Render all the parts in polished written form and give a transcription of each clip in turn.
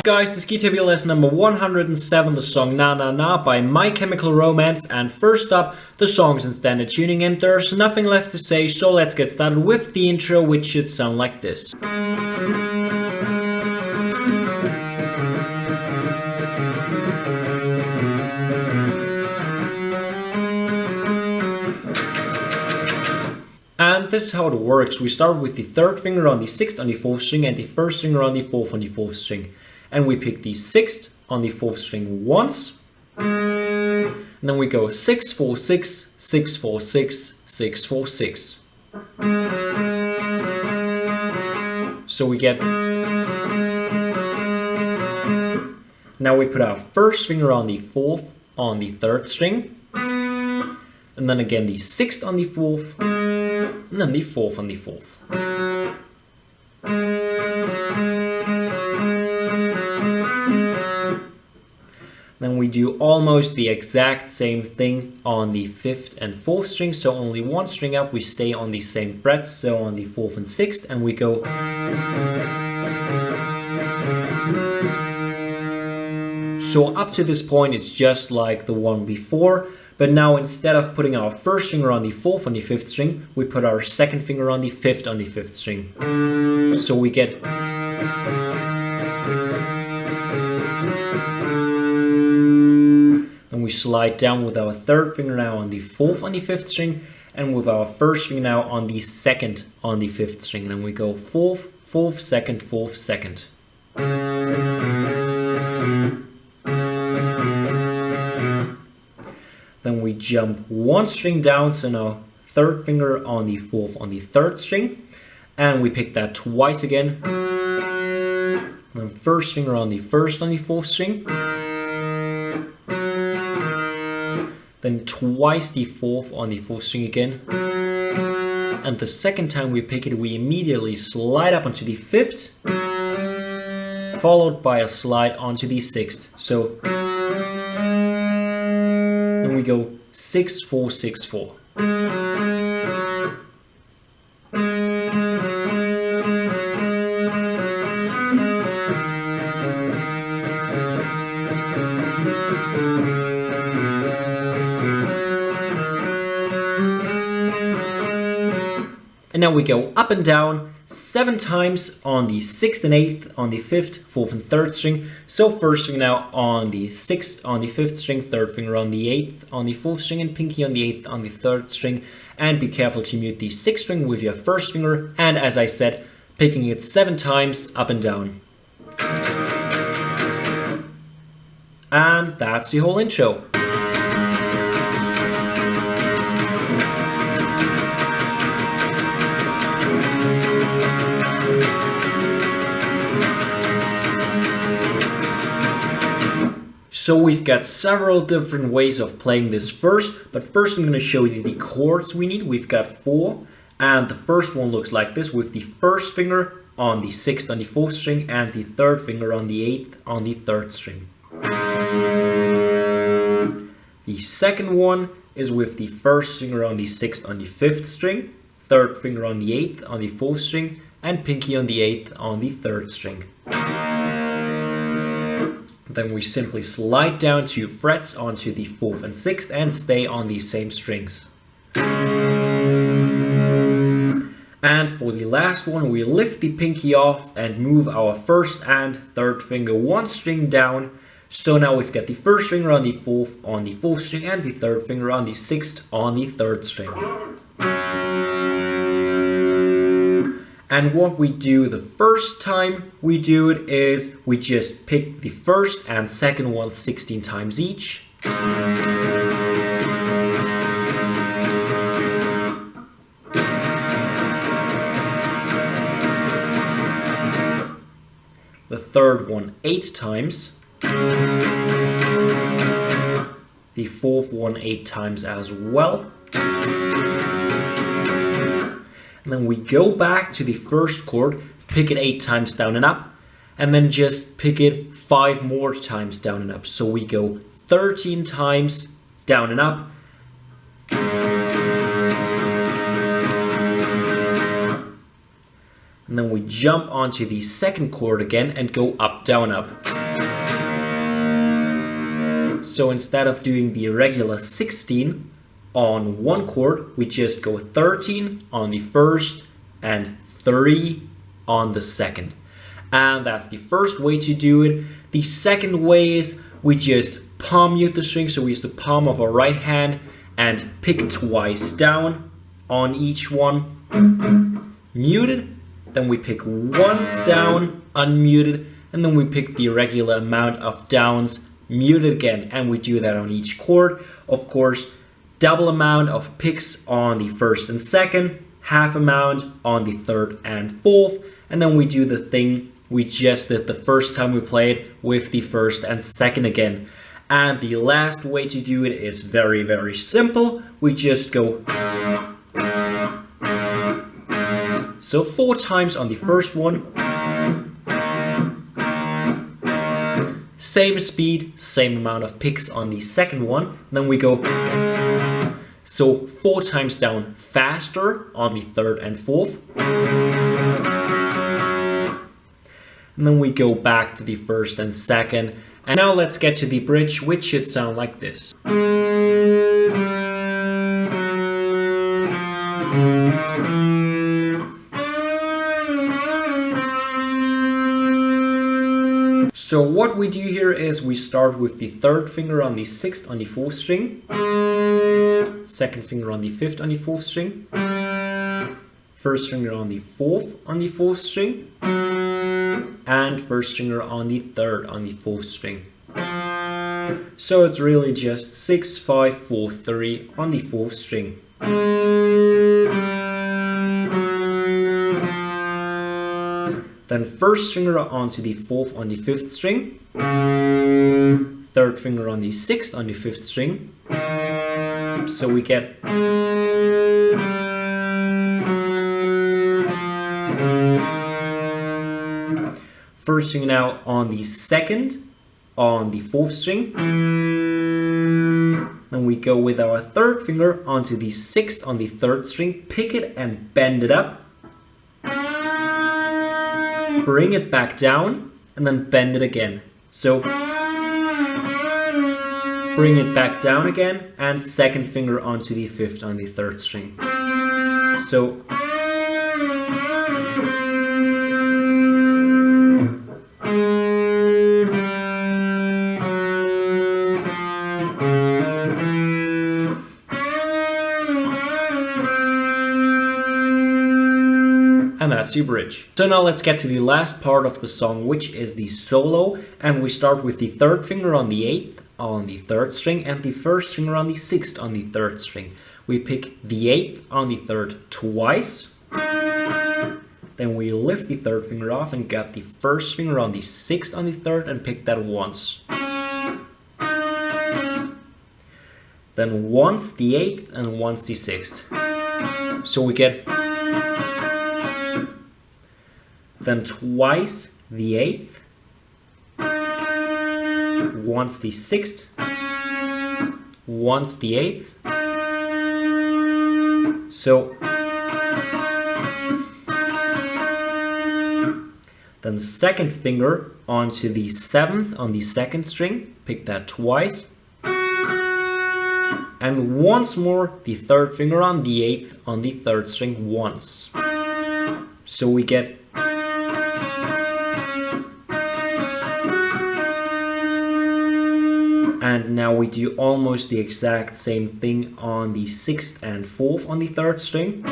guys, this is guitar video lesson number 107, the song Na Na Na by My Chemical Romance, and first up, the songs in standard tuning, and there's nothing left to say, so let's get started with the intro, which should sound like this. And this is how it works. We start with the third finger on the 6th on the 4th string and the first finger on the 4th on the 4th string. And we pick the 6th on the 4th string once. And then we go 6, 4, 6, 6, 4, 6, 6, 4, 6. So we get... Now we put our first finger on the 4th on the 3rd string. And then again the 6th on the 4th. And then the 4th on the 4th. Then we do almost the exact same thing on the 5th and 4th string, so only one string up, we stay on the same frets, so on the 4th and 6th, and we go. So up to this point it's just like the one before. But now instead of putting our first finger on the 4th on the 5th string, we put our second finger on the 5th on the 5th string. So we get... And we slide down with our third finger now on the 4th on the 5th string, and with our first finger now on the 2nd on the 5th string. And then we go 4th, 4th, 2nd, 4th, 2nd. Then we jump one string down, so now third finger on the 4th on the 3rd string, and we pick that twice again. And then first finger on the 1st on the 4th string, then twice the 4th on the 4th string again, and the second time we pick it, we immediately slide up onto the 5th, followed by a slide onto the 6th. So then we go 6, 4, 6, 4. And now we go up and down 7 times on the 6th and 8th, on the 5th, 4th and 3rd string. So first string now on the 6th on the 5th string, third finger on the 8th on the 4th string, and pinky on the 8th on the 3rd string. And be careful to mute the 6th string with your first finger, and as I said, picking it 7 times up and down. And that's the whole intro. So we've got several different ways of playing this first, but first I'm going to show you the chords we need. We've got 4, and the first one looks like this, with the first finger on the 6th on the 4th string and the third finger on the 8th on the 3rd string. The second one is with the first finger on the 6th on the 5th string, third finger on the 8th on the 4th string, and pinky on the 8th on the 3rd string. Then we simply slide down 2 frets onto the 4th and 6th and stay on these same strings. And for the last one, we lift the pinky off and move our first and third finger one string down. So now we've got the first finger on the 4th string and the third finger on the 6th on the 3rd string. And what we do the first time we do it is we just pick the first and second one 16 times each. The third one 8 times. The fourth one 8 times as well. And then we go back to the first chord, pick it 8 times down and up, and then just pick it 5 more times down and up. So we go 13 times down and up. And then we jump onto the second chord again and go up, down, up. So instead of doing the regular 16 on one chord, we just go 13 on the first and 3 on the second. And that's the first way to do it. The second way is we just palm mute the string. So we use the palm of our right hand and pick twice down on each one, muted. Then we pick once down, unmuted, and then we pick the regular amount of downs, muted again, and we do that on each chord. Of course, double amount of picks on the first and second, half amount on the third and fourth, and then we do the thing we just did the first time we played with the first and second again. And the last way to do it is very, very simple. We just go. So 4 times on the first one. Same speed, same amount of picks on the second one. And then we go. So 4 times down faster on the third and fourth. And then we go back to the first and second. And now let's get to the bridge, which should sound like this. So what we do here is we start with the third finger on the 6th on the 4th string, second finger on the 5th on the 4th string, first finger on the 4th on the 4th string, and first finger on the 3rd on the 4th string. So it's really just 6, 5, 4, 3 on the 4th string. Then first finger onto the 4th on the 5th string, third finger on the 6th on the 5th string. So we get first finger now on the 2nd on the 4th string. Then we go with our third finger onto the 6th on the 3rd string, pick it and bend it up. Bring it back down and then bend it again. So bring it back down again and second finger onto the 5th on the 3rd string. So and that's your bridge. So now let's get to the last part of the song, which is the solo. And we start with the third finger on the 8th on the 3rd string and the first finger on the 6th on the 3rd string. We pick the 8th on the 3rd twice. Then we lift the third finger off and get the first finger on the 6th on the 3rd and pick that once. Then once the 8th and once the 6th. So we get then twice the 8th, once the 6th, once the 8th. So then second finger onto the 7th on the 2nd string, pick that twice. And once more the third finger on the 8th on the 3rd string once. So we get and now we do almost the exact same thing on the 6th and 4th on the 3rd string.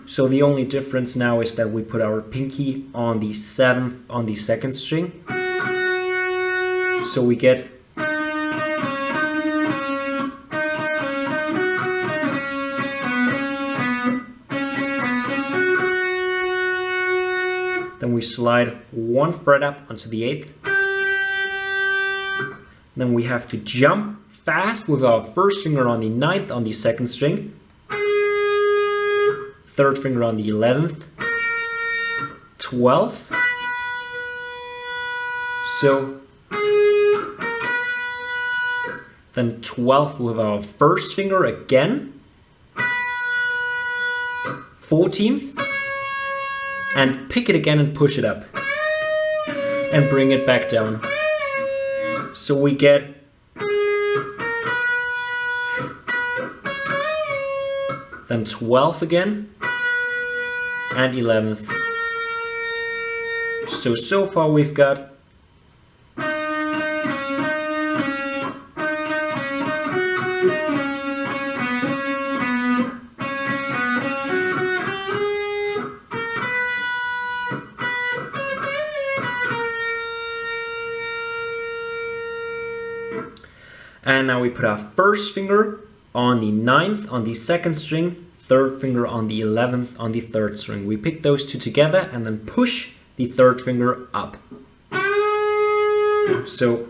So the only difference now is that we put our pinky on the 7th on the 2nd string. So we get then we slide one fret up onto the 8th. Then we have to jump fast with our first finger on the 9th on the 2nd string, third finger on the 11th, 12th. So then 12th with our first finger again, 14th, and pick it again and push it up. And bring it back down. So we get then 12th again, and 11th. So far we've got and now we put our first finger on the 9th on the 2nd string, third finger on the 11th on the 3rd string. We pick those two together and then push the 3rd finger up. So,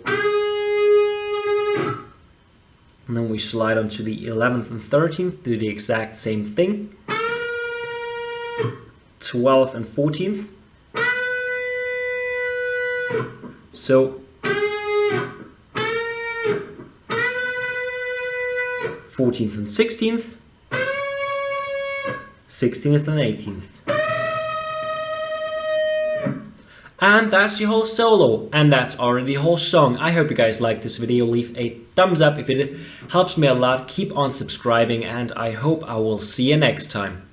and then we slide onto the 11th and 13th, do the exact same thing. 12th and 14th. So, 14th and 16th, 16th and 18th. And that's the whole solo, and that's already the whole song. I hope you guys liked this video. Leave a thumbs up if it helps me a lot. Keep on subscribing, and I hope I will see you next time.